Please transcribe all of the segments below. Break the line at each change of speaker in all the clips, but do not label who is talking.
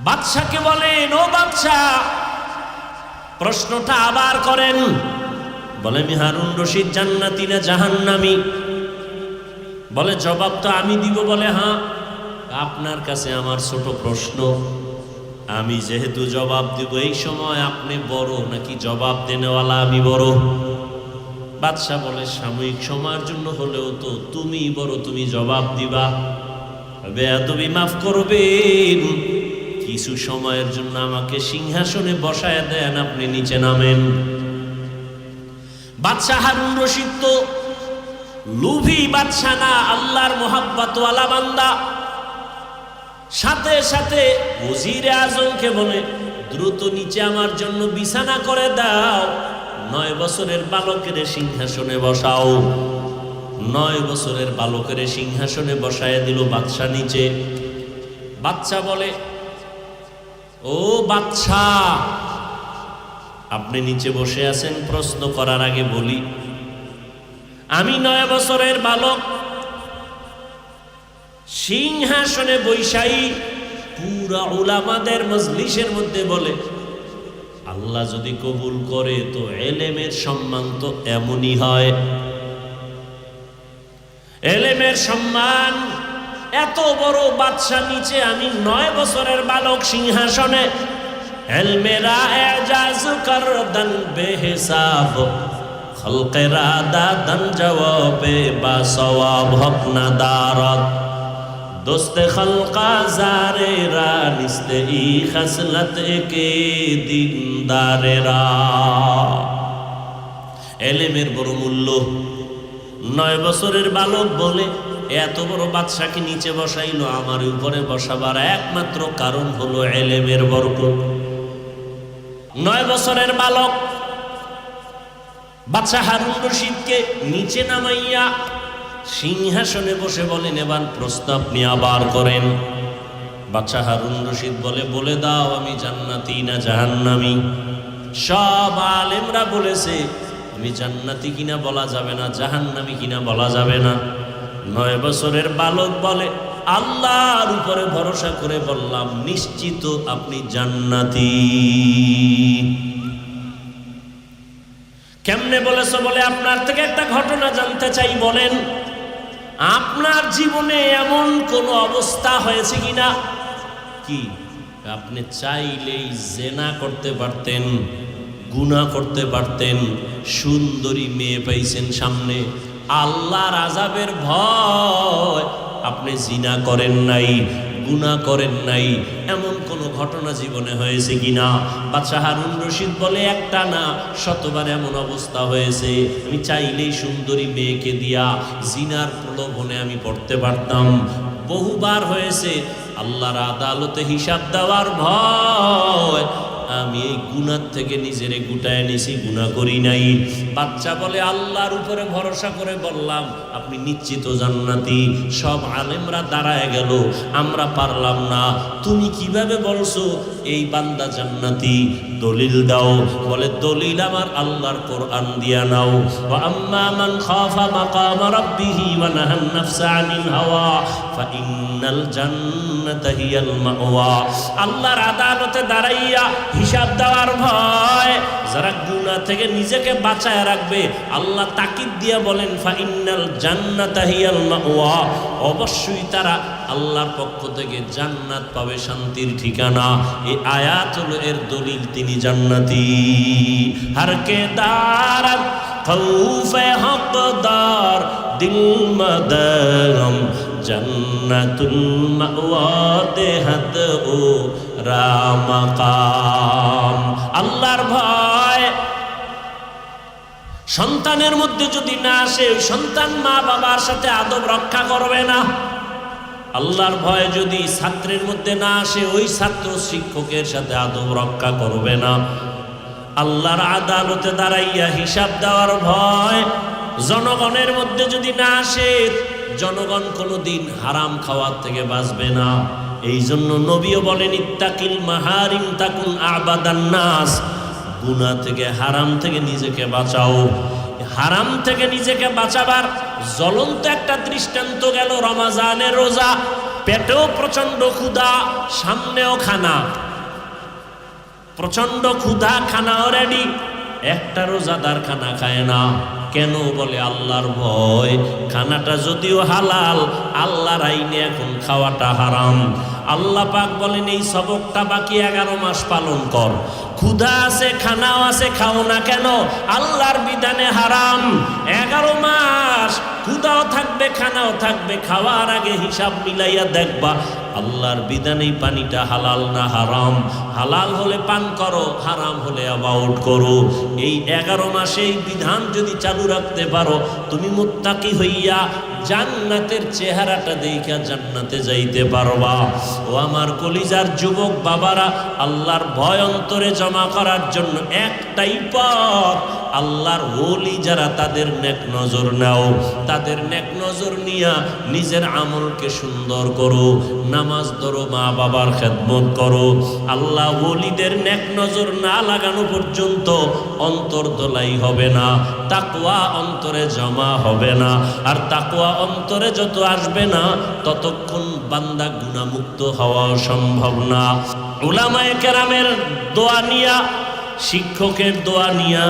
বাদশাকে বলেন, ও বাদশা, প্রশ্নটা আবার করেন। বলে, আমি হারুন রশিদ জান্নাতি না জাহান্নামী? বলে, জবাব তো আমি দিব। বলে, হ্যাঁ, আপনার কাছে আমার ছোট প্রশ্ন, আমি যেহেতু জবাব দিব, এই সময় আপনি বড় নাকি জবাব দেনেওয়ালা আমি বড়? বাদশা বলে, সাময়িক সময়ের জন্য হলেও তো তুমি বড়, তুমি জবাব দিবা। বেয়াদবি মাফ করবেন, কিছু সময়ের জন্য আমাকে সিংহাসনে বসায় দেন, আপনি নিচে নামেন। বাদশাহ হারুন রশিদ তো লুভি বাদশা না, আল্লাহর মোহাব্বতওয়ালা বান্দা। সাথে সাথে ওজিরে আজমকে বলে, দ্রুত নিচে আমার জন্য বিছানা করে দাও, 9 বছরের বালকের সিংহাসনে বসাও। 9 বছরের বালকের সিংহাসনে বসায় দিল বাদশা নিচে। বাদশা বলে, ও বাদশা, আপনি নিচে বসে আছেন, প্রশ্ন করার আগে বলি, আমি 9 বছরের বালক সিংহাসনে বৈশাই পুরা উলামাদের মজলিসের মধ্যে বলে, আল্লাহ যদি কবুল করে তো এলেমের সম্মান তো এমনই হয়। এলেমের সম্মান এত বড় বাদশা নিচে, আমি 9 বছরের বালক সিংহাসনে। এলমেরা এজাজ করদন বেহিসাব, খলকেরা দাদন জওয়াবে বা সওয়াব হক না দারত, দোস্তে খলকা জারেরা নিস্তে ই খসলত কে দিনদারেরা। এলেমের বড় মূল্য। 9 বছরের বালক বলে, এত বড় বাদশাকে নিচে বসাইলো, আমার উপরে বসাবার একমাত্র কারণ হলো এলেমের বরকত। 9 বছরের বালক বাদশা হারুন রশিদকে নিচে নামাইয়া সিংহাসনে বসে বলেন, এবার প্রশ্ন আপনি আবার করেন। বাদশা হারুন রশিদ বলে, বলে দাও, আমি জান্নাতি না জাহান্নামী? সব আলেমরা বলেছে আমি জান্নাতি কিনা বলা যাবে না, জাহান্নামী কিনা বলা যাবে না। 9 বছরের বালক বলে, আল্লাহর উপরে ভরসা করে বললাম, নিশ্চিত আপনি জান্নাতি। কেমনে বলেছ? বলে, আপনার থেকে একটা ঘটনা জানতে চাই, বলেন আপনার জীবনে এমন কোন অবস্থা হয়েছে কিনা? কি আপনি চাইলেই জেনা করতে পারতেন, গুনাহ করতে পারতেন, সুন্দরী মেয়ে পাইছেন সামনে, আল্লাহর আযাবের ভয় আপনি জিনা করেন নাই, গুনাহ করেন নাই, এমন কোন ঘটনা জীবনে হয়েছে কিনা? বাদশা হারুন রশিদ বলে, একটা না, শতবার এমন অবস্থা হয়েছে, আমি চাইলেই সুন্দরী মেয়েকে দিয়া জিনার প্রলোভনে আমি পড়তে পারতাম। বহুবার হয়েছে, আল্লাহর আদালতে হিসাব দেওয়ার ভয় আমি এই গুনাহ থেকে নিজেরে গুটায় নিছি, গুনাহ করি নাই। বাচ্চা বলে, আল্লাহর উপরে ভরসা করে বললাম আপনি নিশ্চিত জান্নাতি। সব আলেমরা দাঁড়ায় গেল, আমরা পারলাম না। তুমি কিভাবে বলছো এই বান্দা জান্নাতি? দলিল দাও। বলে, দলিল আমার আল্লাহর কোরআন দিয়া নাও। ওয়া আম্মা মান খাফা মাকাম রাব্বিহি ওয়া নাহান নাফসা আনিল হাওয়া ফাইন্নাল জান্নাতা হিয়াল মাওয়া। আল্লাহর আদালতে দাঁড়াইয়া হিসাব দেওয়ার ভয় যারা গুনাহ থেকে নিজেকে বাঁচায় রাখবে, আল্লাহ তাকিদ দিয়া বলেন, ফাইন্নাল জান্নাতা হিয়াল মাওয়া, অবশ্যই তারা আল্লাহর পক্ষ থেকে জান্নাত পাবে, শান্তির ঠিকানা। এই আয়াত হলো এর দলিল, তিনি জান্নাতি। হর কে দারাত খৌফে হকদার দিল মদগম জান্নাতুল মাওয়া দেহাত ও রামাকাম। আল্লাহর ভয় সন্তানের মধ্যে যদি না আসে, সন্তান মা বাবার সাথে আদব রক্ষা করবে না। আল্লাহর ভয় যদি ছাত্রের মধ্যে না আসে, ওই ছাত্র শিক্ষকের সাথে আদব রক্ষা করবে না। আল্লাহর আদালতে দাঁড়াইয়া হিসাব দেওয়ার ভয় জনগণের মধ্যে যদি না আসে, জনগণ কোনোদিন হারাম খাওয়ার থেকে বাঁচবে না। এই জন্য নবীও বলেন, ইত্তাকিল মাহারিম তাকুন আবাদান নাস, গুনাহ থেকে, হারাম থেকে নিজেকে বাঁচাও। হারাম থেকে নিজেকে বাঁচাবার জ্বলন্ত একটা দৃষ্টান্ত গেল রমজানের রোজা। পেটেও প্রচন্ড ক্ষুধা, সামনেও খানা, প্রচন্ড ক্ষুধা, খানাও রেডি। একটা রোজাদার খানা খায় না কেন? বলে আল্লাহর ভয়। খানাটা যদিও হালাল, আল্লাহর আইনে এখন খাওয়াটা হারাম। আল্লাহ পাক বলেন এই সবকটা বাকি 11 মাস পালন কর। ক্ষুধা আছে, খানাও আছে, খাও না কেন? আল্লাহর বিধানে হারাম। 11 মাস ক্ষুধাও থাকবে, খানাও থাকবে। খাওয়ার আগে হিসাব মিলাইয়া দেখবা আল্লাহর বিধানেই পানিটা হালাল না হারাম। হালাল হলে পান করো, হারাম হলে অ্যাবাউট করো। এই 11 মাসে এই বিধান যদি চালু রাখতে পারো, তুমি মুত্তাকি হইয়া জান্নাতের চেহারাটা দেখা জান্নাতে যাইতে পারবা। ও আমার কলিজার যুবক বাবারা, আল্লাহর ভয় অন্তরে জমা করার জন্য একটাই পথ, আল্লাহর ওলি যারা তাদের নেক নজর নাও, তাদের নেক নজর নিয়া নিজের আমলকে সুন্দর করো, নামাজ ধরো, মা বাবার খেদমত করো। আল্লাহ ওলিদের নেক নজর না লাগানো পর্যন্ত অন্তর দোলাই হবে না, তাকওয়া অন্তরে জমা হবে না। আর তাকওয়া অন্তরে যত আসবে না, ততক্ষণ বান্দা গুনাহমুক্ত হওয়া সম্ভব না। উলামায়ে কেরামের দোয়া নিয়া, শিক্ষকের দোয়া নিয়া,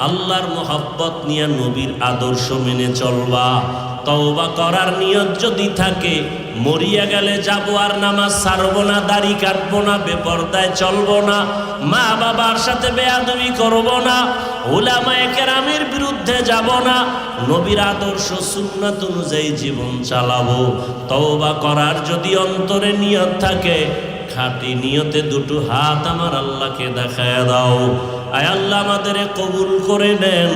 আল্লাহর মোহাব্বত নিয়া, নবীর আদর্শ মেনে চলবা। তওবা করার নিয়ত যদি থাকে, মরিয়া গেলে যাবো আর নামাজ ছাড়বো না, দাড়ি কাটবো না, বেপরদায় চলবো না, মা বাবার সাথে বেয়াদবি করবো না, উলামায়ে কেরামের বিরুদ্ধে যাব না, নবীর আদর্শ সুন্নাত অনুযায়ী জীবন চালাবো। তওবা করার যদি অন্তরে নিয়ত থাকে, খাঁটি নিয়তে দুটো হাত আমার আল্লাহকে দেখায় দাও। আয় আল্লাহ আমাদের কবুল করে নেন,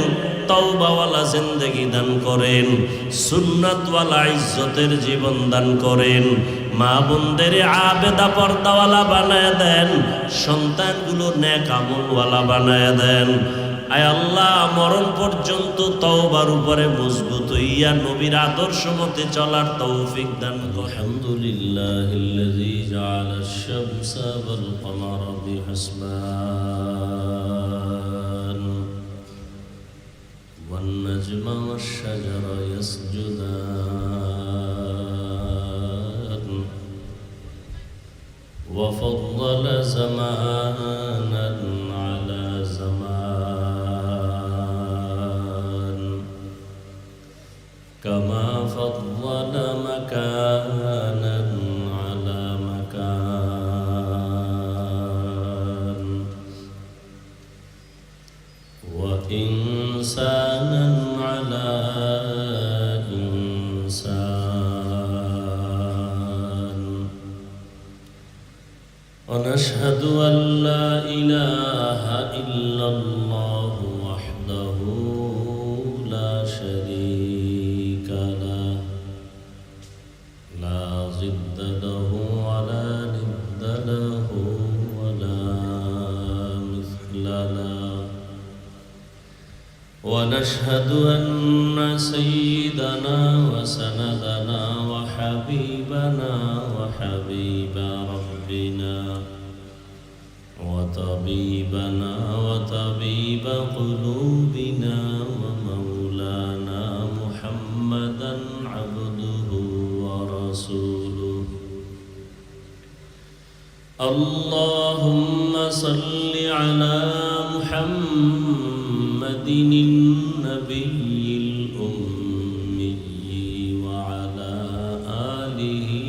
তওবাওয়ালা জিন্দেগি দান করেন, সুন্নাতওয়ালা ইজ্জতের জীবন দান করেন, মা বোনদের আবেদা পর্দাওয়ালা বানায় দেন, সন্তানগুলো নেক আমলওয়ালা বানায় দেন। আয় আল্লাহ মরণ পর্যন্ত তওবার উপরে মজবুত হইয়া নবীর আদর্শ মতে চলার তৌফিক দান করুন। আলহামদুলিল্লাহিল্লাযী জাআলাশ শামসা ওয়াল কমারা বিহিসবান ওয়ান নাজমা ওয়াশ শাজারা ইয়াসজুদান ওয়া ফাদ্দালা জামানান আলা জামান কামা ফাদ্দালা মাকানান আলা মাকান ওয়া ইনসানান আলা ইনসান ওয়া নাশহাদু আল লা ইলাহা ইল্লাল্লাহু ওয়াহদাহু লা শারীকা লাহু লা জিদ্দা লাহু ওয়া লা নিদ্দা লাহু ওয়া লা মিছলা লাহু ওয়া নাশহাদু আন্না সাইয়্যিদানা ওয়া সানাদানা ওয়া হাবিবানা ওয়া হাবিবা রাব্বিনা ওয়া তাবিবানা ওয়া তাবিবা কুলুবিনা ওয়া মাওলানা মুহাম্মাদান আবদুহু ওয়া রাসূলুহু। আল্লাহুম্মা সাল্লি আলা মুহাম্মাদিন নাবিয়্যিল উম্মিয়্যি ওয়া আলা আলিহি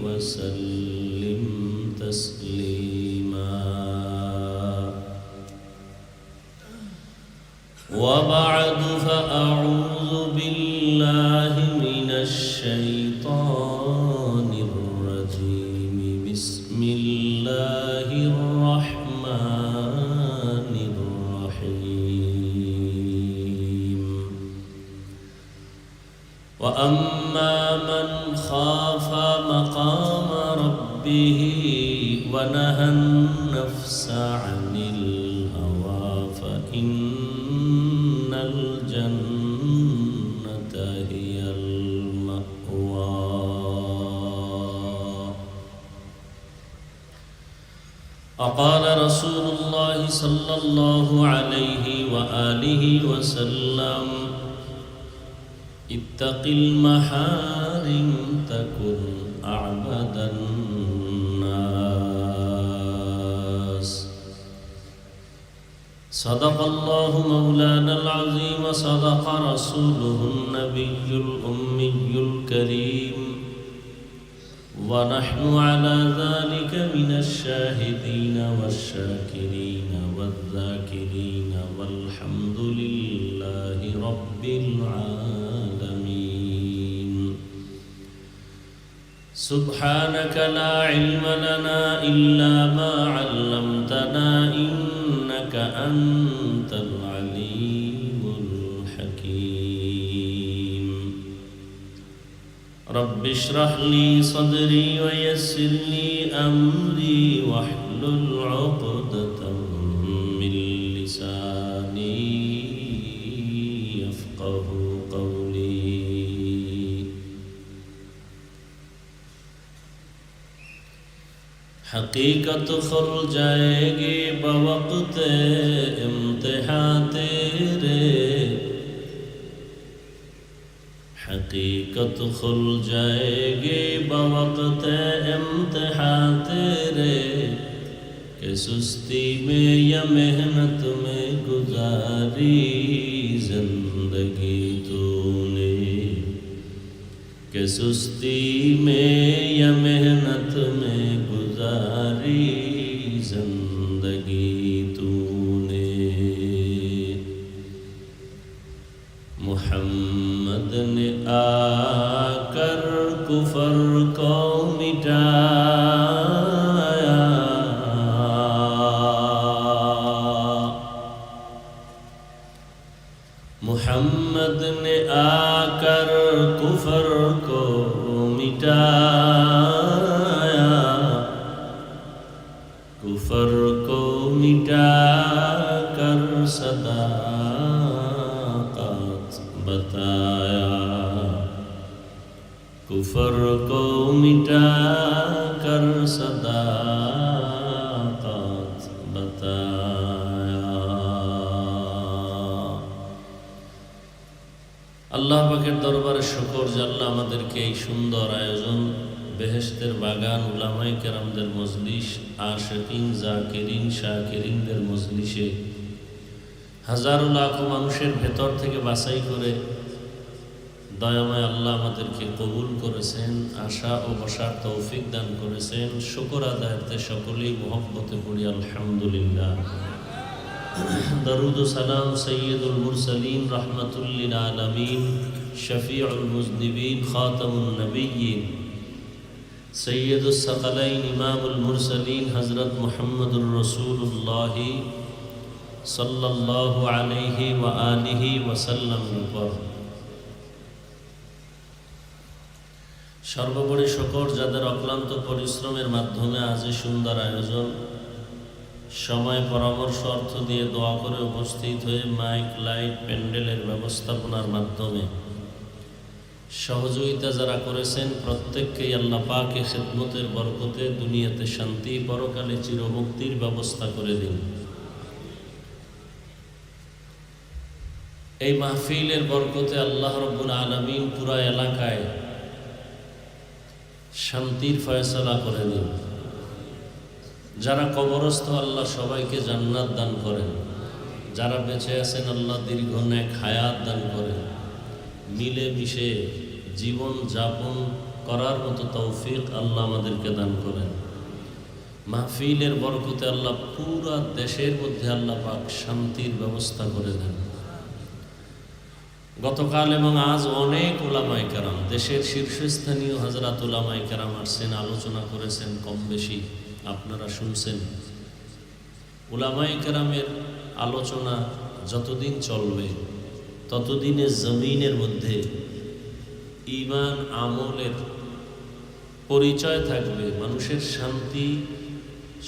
ওয়া সাল্লিম তাসলিমা। ওয়া বা'দু ফাআউযু বিল্লাহি মিনাশ শাইতানির রাজীম। বিসমিল্লাহির রাহমানির রাহিম। ওয়া আম্মা মান খাফা মাকামা রাব্বিহি ওয়া নাহান নাফসা আনিল হাওয়া ফাইন্নাল জান্নাতা হিয়াল মাওয়া। وقال رسول الله صلى الله عليه وآله وسلم اتق المحارم تكن أعبد الناس. صدق الله مولانا العظيم، صدق رسوله النبي الأمي الكريم، ونحن على ذلك من الشاهدين والشاكرين والذاكرين، والحمد لله رب العالمين. سبحانك لا علم لنا إلا ما علمتنا، إنك أنت العليم الحكيم. رب اشرح لي صدري ويسر لي أمري، واحلل عقدة من لساني يفقه قولي. حقیقت کھل جائے گی بوقت امتحان تیرے، حقیقت کھل جائے گی بوقت امتحان تیرے، کہ سستی میں یا محنت میں گزاری زندگی تو نے، کہ سستی میں یا محنت میں گزاری زندگی تو نے. محمد نے آ کر کفر کو مٹایا، محمد نے آ کر کفر کو مٹایا، کفر کو مٹا کر صداقت بتایا، کفر کو مٹا کر صداقت بتایا. আল্লাহ পাকের দরবারে শুকর যে আল্লাহ আমাদেরকে এই সুন্দর আয়োজন, বেহেশতের বাগান, উলামায়ে কেরামদের মজলিস, আশিকিন, জাকিরিন, শাকিরিনদের মজলিসে হাজারো লাখো মানুষের ভেতর থেকে বাছাই করে দয়াময় আল্লাহ আমাদেরকে কবুল করেছেন, আশা ও বসার তৌফিক দান করেছেন। শুকর আদায়তে সকলেই মহব্বতে পড়ি আলহামদুলিল্লাহ। দরুদ ও সালাম সৈয়দুল মুরসালিন রাহমাতুল লিল আলামিন, শফিউল মুজনিবিন, খাতামুন নবিয়্যিন, সৈয়দুস সাকালাইন, ইমামুল মুরসালিন হযরত মুহাম্মদুর রাসূলুল্লাহ সাল্লাল্লাহু আলাইহি ওয়া আলিহি ওয়াসাল্লাম উপর সর্বোপরি শুকর যাদের অক্লান্ত পরিশ্রমের মাধ্যমে আজ এই সুন্দর আয়োজন, সময় পরামর্শ অর্থ দিয়ে দোয়া করে উপস্থিত হয়ে মাইক, লাইট, প্যান্ডেলের ব্যবস্থাপনার মাধ্যমে সহযোগিতা যারা করেছেন, প্রত্যেককেই আল্লাহ পাকের খিদমতের বরকতে দুনিয়াতে শান্তি, পরকালে চিরমুক্তির ব্যবস্থা করে দিন। এই মাহফিলের বরকতে আল্লাহ রাব্বুল আলামিন পুরা এলাকায় শান্তির ফয়সালা করে দিন। যারা কবরস্থ আল্লাহ সবাইকে জান্নাত দান করেন, যারা বেঁচে আছেন আল্লাহ দীর্ঘ নেক হায়াত দান করেন, মিলে মিশে জীবন যাপন করার মতো তৌফিক আল্লাহ আমাদেরকে দান করেন। মাহফিলের বরকতে আল্লাহ পুরা দেশের মধ্যে আল্লাহ পাক শান্তির ব্যবস্থা করে দেন। গতকাল এবং আজ অনেক উলামায়ে কেরাম, দেশের শীর্ষস্থানীয় হযরত উলামায়ে কেরাম আসছেন, আলোচনা করেছেন, কম বেশি আপনারা শুনছেন। উলামায়ে কেরামের আলোচনা যতদিন চলবে ততদিনে জমিনের মধ্যে ঈমান আমলের পরিচয় থাকবে, মানুষের শান্তি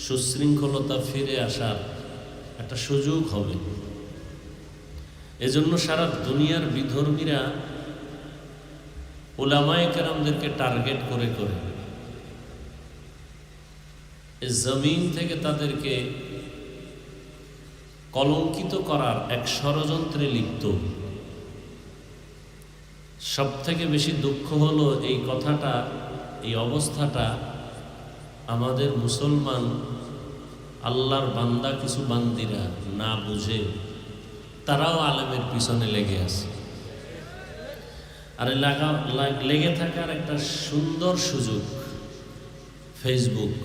সুশৃঙ্খলতা ফিরে আসার একটা সুযোগ হবে। এজন্য সারা দুনিয়ার বিধর্মীরা উলামায়ে কেরামদেরকে টার্গেট করে করে জমিন থেকে তাদেরকে কলঙ্কিত করার এক ষড়যন্ত্রে লিপ্ত। সব থেকে বেশি দুঃখ হলো এই কথাটা এই অবস্থাটা আমাদের মুসলমান আল্লাহর বান্দা কিছু বান্দিরা না বুঝে তারাও আলেমের পিছনে লেগে আছে। আর লেগে থাকার একটা সুন্দর সুযোগ ফেসবুক।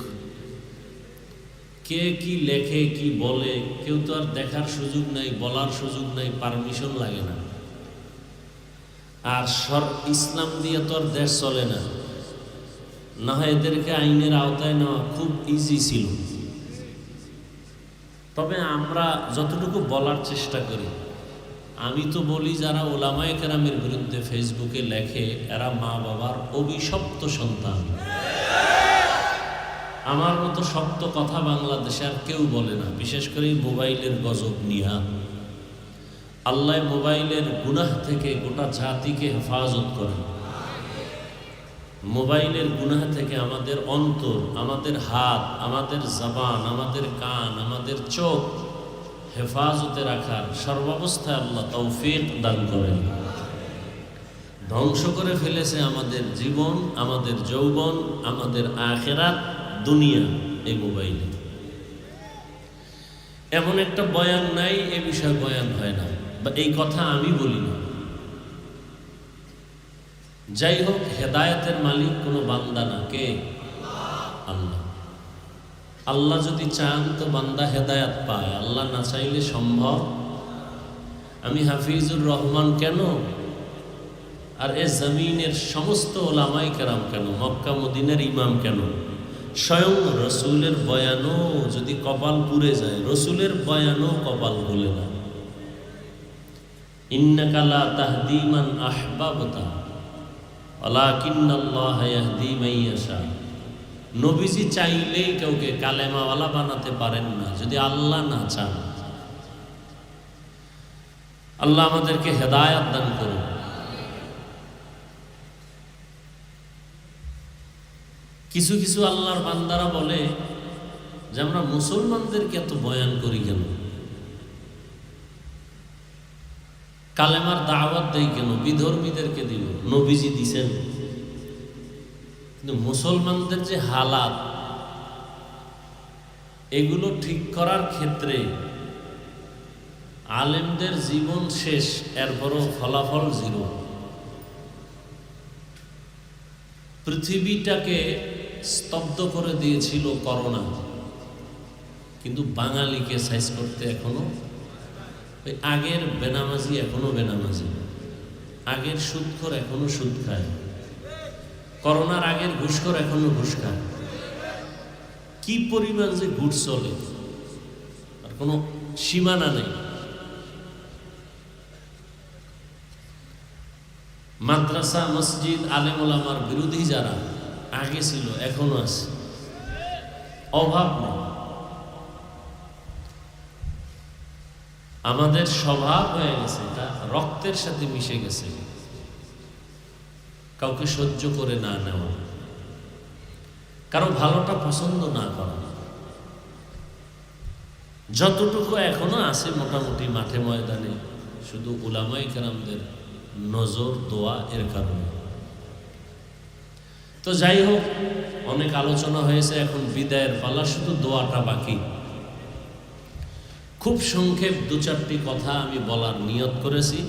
কে কি লেখে কি বলে কেউ তো আর দেখার সুযোগ নাই, বলার সুযোগ নাই, পারমিশন লাগে না। আর ইসলাম দিয়ে তো আর দেশ চলে না, না হয় এদেরকে আইনের আওতায় নেওয়া খুব ইজি ছিল। তবে আমরা যতটুকু বলার চেষ্টা করি, আমি তো বলি যারা ওলামায়ে কেরামের বিরুদ্ধে ফেসবুকে লেখে এরা মা বাবার অভিশপ্ত সন্তান। আমার মতো শক্ত কথা বাংলাদেশে আর কেউ বলে না, বিশেষ করে মোবাইলের গজব নিয়া। আল্লাহ মোবাইলের গুনাহ থেকে গোটা জাতিকে হেফাজত করেন। মোবাইলের গুনাহ থেকে আমাদের অন্তর, আমাদের হাত, আমাদের জবান, আমাদের কান, আমাদের চোখ হেফাজতে রাখার সর্বাবস্থায় আল্লাহ তৌফিক দান করেন। ধ্বংস করে ফেলেছে আমাদের জীবন, আমাদের যৌবন, আমাদের আখিরাত, দুনিয়া এই মোবাইলে। এমন একটা বয়ান নাই এ বিষয়ে বয়ান হয় না, বা এই কথা আমি বলি না। যাই হোক, হেদায়েতের মালিক কোনো বান্দা না, কে? আল্লাহ। আল্লাহ যদি চান তো বান্দা হেদায়েত পায়, আল্লাহ না চাইলে সম্ভব। আমি হাফিজুর রহমান কেন, আর এ জমিনের সমস্ত ওলামায়ে কেরাম কেন, মক্কা মদিনার ইমাম কেন, স্বয়ং রসুলের বয়ানও যদি কপাল পুড়ে যায়, রসুলের বয়ানও কপাল ভুলে না। ইন্নাকা লা তাহদি মান আহবাবতা ওয়ালাকিন্নাল্লাহা ইয়াহদি মান ইয়াশা। নবীজি চাইলেই কাউকে কালেমাওয়ালা বানাতে পারেন না যদি আল্লাহ না চান। আল্লাহ আমাদেরকে হেদায়েত দান করুন। কিছু কিছু আল্লাহর বান্দারা বলে যে আমরা মুসলমানদেরকে এত বয়ান করি কেন, কালেমার দাওয়াত দেই কেন, বিধর্মীদেরকে দিব, নবীজি দিছেন। কিন্তু মুসলমানদের যে হালাত, এগুলো ঠিক করার ক্ষেত্রে আলেমদের জীবন শেষ, এরপরও ফলাফল জিরো। পৃথিবীটাকে স্তব্ধ করে দিয়েছিল করোনা, কিন্তু বাঙালিকে সাইজ করতে এখনো আগের বেনামাজি এখনো বেনামাজি, আগের সুদখোর এখনো সুদ খায়, করোনার আগের ঘুষখোর এখনো ঘুষ খায়। কি পরিমাণ যে ঘুষ চলে আর কোনো সীমানা নেই। মাদ্রাসা, মসজিদ, আলেম ওলামার বিরোধী যারা আগে ছিল এখনো আছে, অভাব নেই। আমাদের স্বভাব হয়ে গেছে, এটা রক্তের সাথে মিশে গেছে, কাউকে সহ্য করে না নেওয়া, কারো ভালোটা পছন্দ না করা। যতটুকু এখনো আছে মোটামুটি মাঠে ময়দানে, শুধু উলামায়ে কেরামদের নজর, দোয়া, এর কারণে। তো যাই হোক, অনেক আলোচনা হয়েছে, এখন বিদায়ের পালা, শুধু দোয়াটা বাকি। খুব সংক্ষেপ দু চারটি কথা আমি বলার নিয়ত করেছি,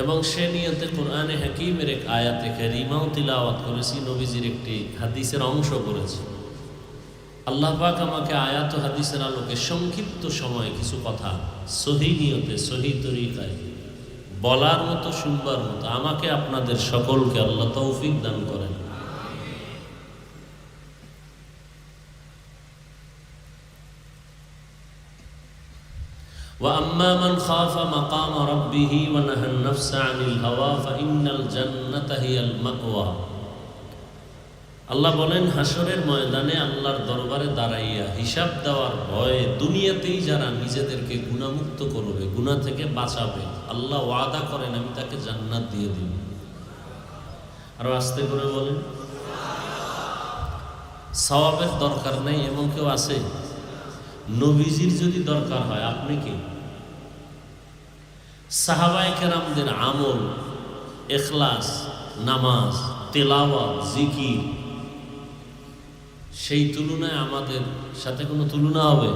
এবং সে নিয়তে কোরআনে হাকিমের এক আয়াতে কারিমাও তিলাওয়াত করেছি, নবীজির একটি হাদিসের অংশ করেছি। আল্লাহ পাক আমাকে আয়াত ও হাদিসের আলোকে সংক্ষিপ্ত সময়ে কিছু কথা সহি নিয়তে, সহি তরিকায় বলার মতো, শুনবার মতো আমাকে আপনাদের সকলকে আল্লাহ তৌফিক দান করেন। وَأَمَّا مَنْ خَافَ مَقَامَ رَبِّهِ وَنَهَى النَّفْسَ عَنِ الْهَوَى فَإِنَّ الْجَنَّةَ هِيَ الْمَأْوَى। আল্লাহ বলেন, হাসরের ময়দানে আল্লাহর দরবারে দাঁড়াইয়া হিসাব দেওয়ার ভয়ে দুনিয়াতেই যারা নিজেদেরকে গুনাহমুক্ত করবে, গুনাহ থেকে বাঁচাবে, আল্লাহ ওয়াদা করেন আমি তাকে জান্নাত দিয়ে দিব। আরো আস্তে করে বলেন। সওয়াবের দরকার নেই এমন কেউ আছে? নবীজির যদি দরকার হয়, আপনি কি? সাহাবায়ে কেরামদের আমল, ইখলাস, নামাজ, তেলাওয়াত, জিকির, সেই তুলনায় আমাদের সাথে কোনো তুলনা হবে?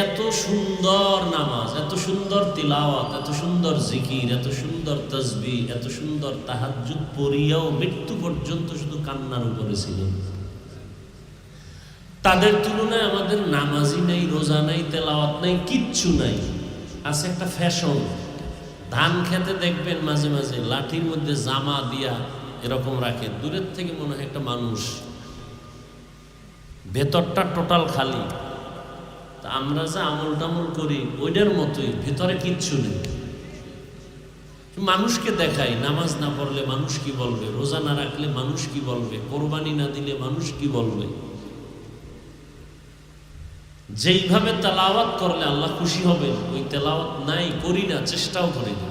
এত সুন্দর নামাজ, এত সুন্দর তিলাওয়াত, এত সুন্দর জিকির, এত সুন্দর তাসবিহ, এত সুন্দর তাহাজ্জুদ পড়িয়াও মৃত্যু পর্যন্ত শুধু কান্নার উপরে ছিলেন। তাদের তুলনায় আমাদের নামাজই নাই, রোজা নাই, তেলাওয়াত নাই, কিচ্ছু নাই। আছে একটা ফ্যাশন। ধান খেতে দেখবেন মাঝে মাঝে লাঠির মধ্যে জামা দিয়া এরকম রাখে, দূরের থেকে মনে হয় একটা মানুষ, ভেতরটা টোটাল খালি। তা আমরা যে আমল টামল করি ওইটার মতোই, ভেতরে কিচ্ছু নেই। মানুষকে দেখাই, নামাজ না পড়লে মানুষ কি বলবে, রোজা না রাখলে মানুষ কি বলবে, কোরবানি না দিলে মানুষ কি বলবে। যেইভাবে তেলাওয়াত করলে আল্লাহ খুশি হবেন, ওই তেলাওয়াত নাই, করি না, চেষ্টাও করি না।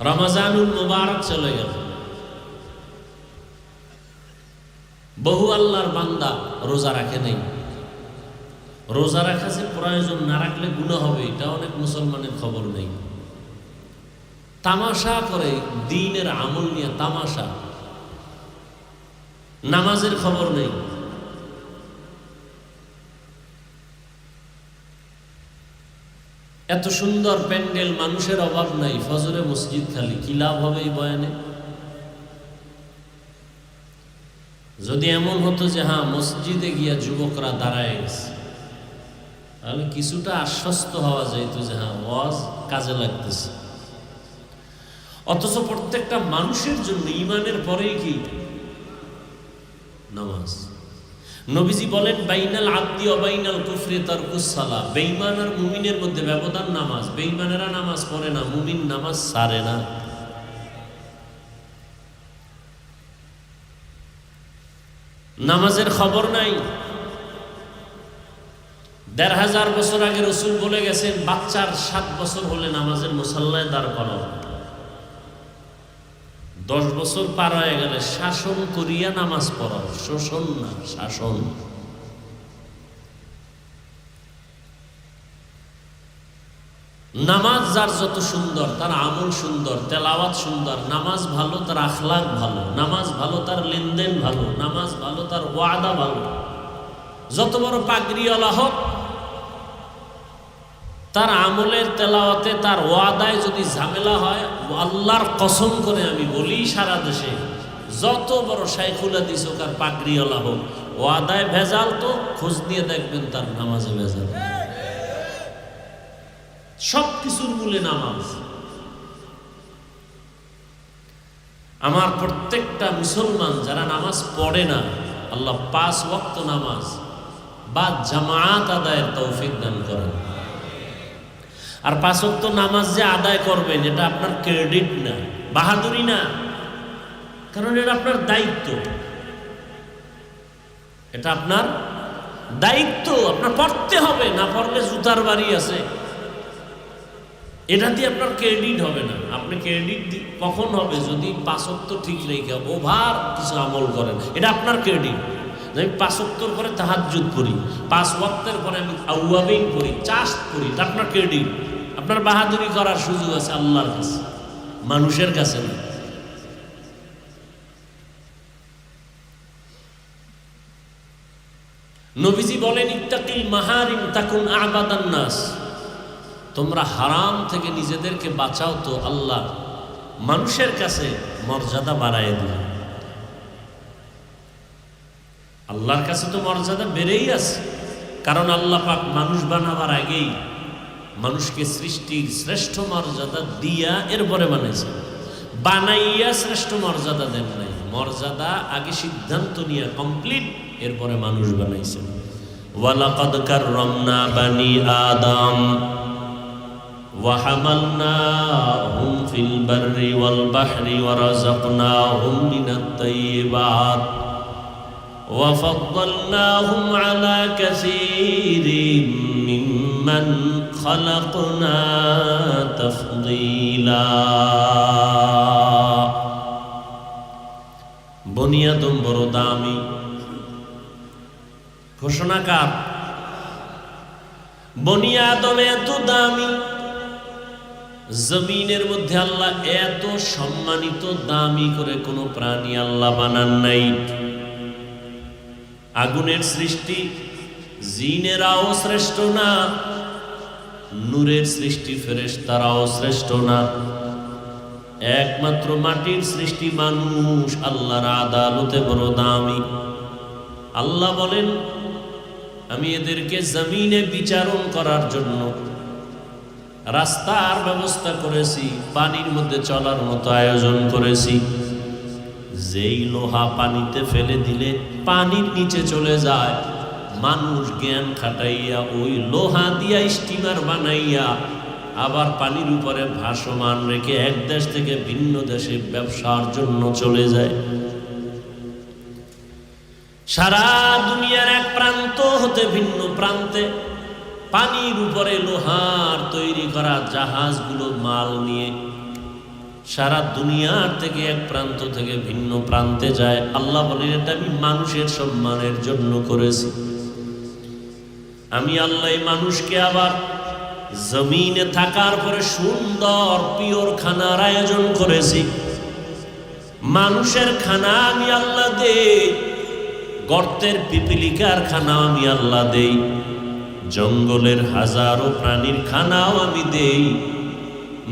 রমজানুল মুবারক চলে গেল, বহু আল্লাহর বান্দা রোজা রাখে নাই। রোজা রাখা যে প্রয়োজন, না রাখলে গুনাহ হবে, এটা অনেক মুসলমানের খবর নেই। তামাশা করে দ্বীনের আমল নিয়ে তামাশা, নামাজের খবর নেই। এত সুন্দর প্যান্ডেল, মানুষের অভাব নাই, ফজরে মসজিদ খালি, কি লাভ হবে এই বয়ানে? যদি এমন হতো যে হ্যাঁ মসজিদে গিয়া যুবকরা দাঁড়ায় গেছে, তাহলে কিছুটা আশ্বস্ত হওয়া যাইত যে হ্যাঁ ওয়াজ কাজে লাগতেছে। অথচ প্রত্যেকটা মানুষের জন্য ঈমানের পরেই কি নামাজ। নবীজি বলেন বাইনাল আবদি ওয়া বাইনাল কুফরি তারকুস সালাহ, বেঈমান আর মুমিনের মধ্যে ব্যবধান নামাজ। বেঈমানেরা নামাজ পড়ে না, মুমিন নামাজ ছাড়ে না। নামাজের খবর নাই। ১৫০০ বছর আগে রসুল বলে গেছেন বাচ্চার ৭ বছর হলে নামাজের মুসাল্লায় দাঁড় করাও। ১০ বছর পার হয়ে গেলে শাসন করিয়া নামাজ পড়াও, শোষণ না, শাসন। নামাজ যার যত সুন্দর তার আমল সুন্দর, তেলাওয়াত সুন্দর। নামাজ ভালো তার আখলাক ভালো, নামাজ ভালো তার লেনদেন ভালো, নামাজ ভালো তার ওয়াদা ভালো। যত বড় পাগড়িওয়ালা হোক, তার আমলের তেলাওয়াতে তার ওয়াদায় যদি ঝামেলা হয়, আল্লাহর কসম করে আমি বলি সারা দেশে যত বড় শাইখুল হাদিস হোক আর পাগড়িওয়ালা হোক, ওয়াদায় ভেজাল তো খোঁজ নিয়ে দেখবেন তার নামাজে ভেজাল। সব কিছুর মূলে নামাজ। আমার প্রত্যেকটা মুসলমান যারা নামাজ পড়ে না, আল্লাহ 5 ওয়াক্ত নামাজ বা জামাত আদায়ের তৌফিক দান করেন। আর 5 ওয়াক্ত নামাজ যে আদায় করবেন, এটা আপনার ক্রেডিট না, বাহাদুরি না, কারণ এটা আপনার দায়িত্ব। এটা আপনার দায়িত্ব, আপনার পড়তে হবে, না পড়লে জুতার বাড়ি আছে। এটা দিয়ে আপনার ক্রেডিট হবে না। আপনি ক্রেডিট কখন হবে? যদি 5 ওয়াক্ত ঠিক রেখে ওভার কিছু আমল করেন, এটা আপনার ক্রেডিট। আমি 5 ওয়াক্তের পরে তাহাজ্জুদ পড়ি, 5 ওয়াক্তের পরে আমি আউয়াবিন পড়ি, চাষ্ট পড়ি, এটা আপনার ক্রেডিট। আপনার বাহাদুরি করার সুযোগ আছে আল্লাহর কাছে, মানুষের কাছে না। নবীজি বলেন ইত্তাকিল মাহারিম তাকুন আবাদান নাস, তোমরা হারাম থেকে নিজেদেরকে বাঁচাও তো আল্লাহ মানুষের কাছে মর্যাদা বাড়ায় দিবে। আল্লাহর কাছে তো মর্যাদা বেড়েই আছে, কারণ আল্লাহ পাক মানুষ বানাবার আগেই মানুষকে সৃষ্টির শ্রেষ্ঠ মর্যাদা দিয়া এরপরে বানাইছে। বানাইয়া শ্রেষ্ঠ মর্যাদা দেন নাই, মর্যাদা আগে সিদ্ধান্ত নিয়ে কমপ্লিট, এরপরে মানুষ বানাইছে। ওয়ালাকাদ কাররামনা বানি আদম وحملناهم في البر والبحر ورزقناهم من الطيبات وفضلناهم على كثير ممن خلقنا تفضيلا। বনি আদম বড় দামি। ঘোষণাকার বনি আদম এত দামি, জমিনের মধ্যে আল্লাহ এত সম্মানিত দামি করে কোনো প্রাণী আল্লাহ বানান নাই। আগুনের সৃষ্টি জিনেরাও শ্রেষ্ঠ না, নূরের সৃষ্টি ফেরেশতারাও শ্রেষ্ঠ না, একমাত্র মাটির সৃষ্টি মানুষ আল্লাহর আদালতে বড় দামি। আল্লাহ বলেন, আমি এদেরকে জমিনে বিচারণ করার জন্য রাস্তার ব্যবস্থা করেছি, পানির মধ্যে চলার মতো আয়োজন করেছি। যেই লোহা পানিতে ফেলে দিলে পানির নিচে চলে যায়, মানুষ জ্ঞান খাটাইয়া ওই লোহা দিয়া স্টিমার বানাইয়া আবার পানির উপরে ভাসমান রেখে এক দেশ থেকে ভিন্ন দেশে ব্যবসার জন্য চলে যায়। সারা দুনিয়ার এক প্রান্ত হতে ভিন্ন প্রান্তে পানির উপরে লোহার তৈরি করা জাহাজগুলো মাল নিয়ে সারা দুনিয়ার থেকে এক প্রান্ত থেকে ভিন্ন প্রান্তে যায়। আল্লাহ বলেন, এটা আমি মানুষের সম্মানের জন্য করেছি। আমি আল্লাহ মানুষকে আবার জমিনে থাকার পরে সুন্দর পিওর খানার আয়োজন করেছি। মানুষের খানা আমি আল্লাহ দেই, গর্তের পিপিলিকার খানা আমি আল্লাহ দেই, জঙ্গলের হাজারো প্রাণীর খানাও আমি দেই,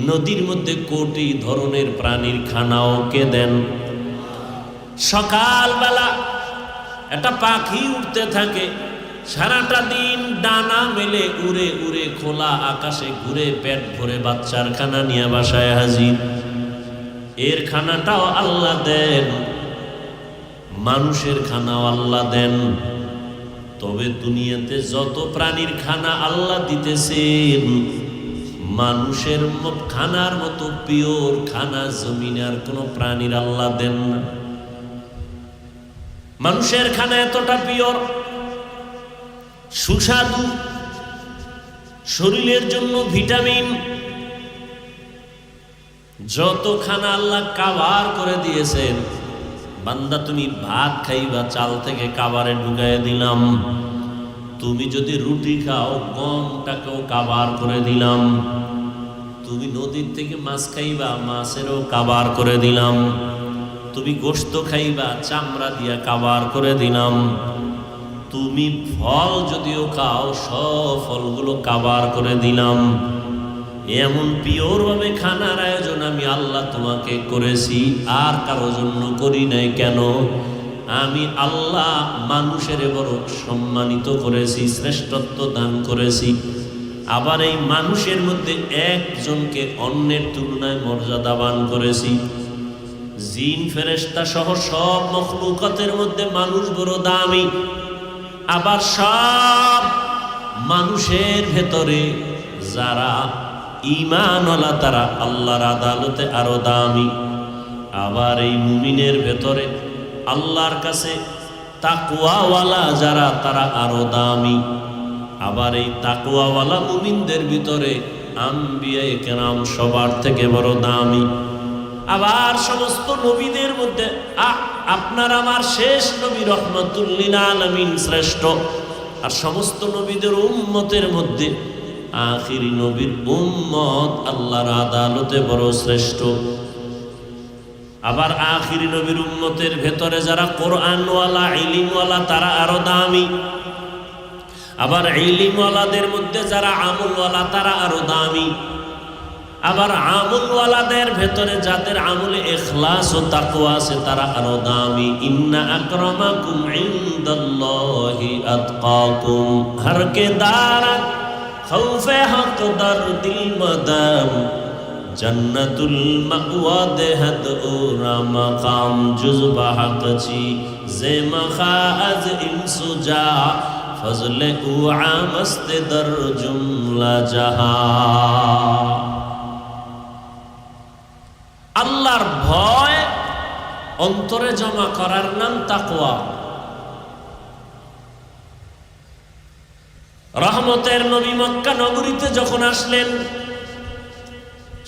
নদীর মধ্যে কোটি ধরনের প্রাণীর খানাও কে দেন। সকালবেলা একটা পাখি উঠতে থাকে, সারাটা দিন ডানা মেলে উড়ে উড়ে খোলা আকাশে ঘুরে পেট ভরে বাচ্চার খানা নিয়ে বাসায় হাজির। এর খানাটাও আল্লাহ দেন, মানুষের খানাও আল্লাহ দেন। তবে দুনিয়াতে যত প্রাণীর খানা আল্লাহ দিতেছেন, মানুষের খানার মতো পিওর খানা জমিনে আর কোনো প্রাণীর আল্লাহ দেন না। মানুষের খানা এতটা পিওর, সুস্বাদু, শরীরের জন্য ভিটামিন, যত খানা আল্লাহ কাভার করে দিয়েছেন। বান্দা তুমি ভাত খাইবা, চাল থেকে কাভারে ঢুকাই দিলাম। তুমি যদি রুটি খাও, গমটাকেও কাভার করে দিলাম। তুমি নদীর থেকে মাছ খাইবা, মাছেরও কাভার করে দিলাম। তুমি গোশত খাইবা, চামড়া দিয়া কাভার করে দিলাম। তুমি ফল যদিও খাও, সব ফলগুলো কাভার করে দিলাম। এমন পিওর ভাবে খানার আয়োজন আমি আল্লাহ তোমাকে করেছি, আর কারো জন্য করি নাই। কেন? আমি আল্লাহ মানুষের বড় সম্মানিত করেছি, শ্রেষ্ঠত্ব দান করেছি। আবার এই মানুষের মধ্যে একজনকে অন্যের তুলনায় মর্যাদাবান করেছি। জিন ফেরেশতা সহ সব মখলুকাতের মধ্যে মানুষ বড় দামি। আবার সব মানুষের ভেতরে যারা ঈমানওয়ালা তারা আল্লাহর আদালতে আরো দামি। আবার এই মুমিনের ভেতরে আল্লাহর কাছে তাকওয়াওয়ালা যারা তারা আরো দামি। আবার এই তাকওয়াওয়ালা মুমিনদের ভিতরে আম্বিয়ায়ে কেরাম সবার থেকে বড় দামি। আবার সমস্ত নবীদের মধ্যে আপনার আমার শেষ নবী রহমাতুল লিল আলামিন শ্রেষ্ঠ। আর সমস্ত নবীদের উম্মতের মধ্যে আখিরি নবীর উম্মত আল্লাহর আদালতে বড় শ্রেষ্ঠ। আবার আখিরি নবীর উম্মতের ভেতরে যারা কোরআনওয়ালা, ইলমওয়ালা তারা আরো দামি। আবার ইলমওয়ালাদের মধ্যে যারা আমলওয়ালা তারা আরো দামি। আবার আমলওয়ালাদের ভেতরে যাদের আমলে ইখলাস ও তাকওয়া আছে তারা আরো দামি। ইন্না আকরামাকুম ইনদাল্লাহি আতকাকুম। হর কে দারাত খৌফে হক দরদিল মদাম, জন্নতুল মাওয়া দেহত ওরা মাকাম জুজবা হকচি জে মখাজ ইনসুজা ফজলে উ আমস্ত দর জুমলা জাহা। আল্লাহর ভয় অন্তরে জমা করার নাম তাকওয়া। রহমতের নবী মক্কা নগরীতে যখন আসলেন,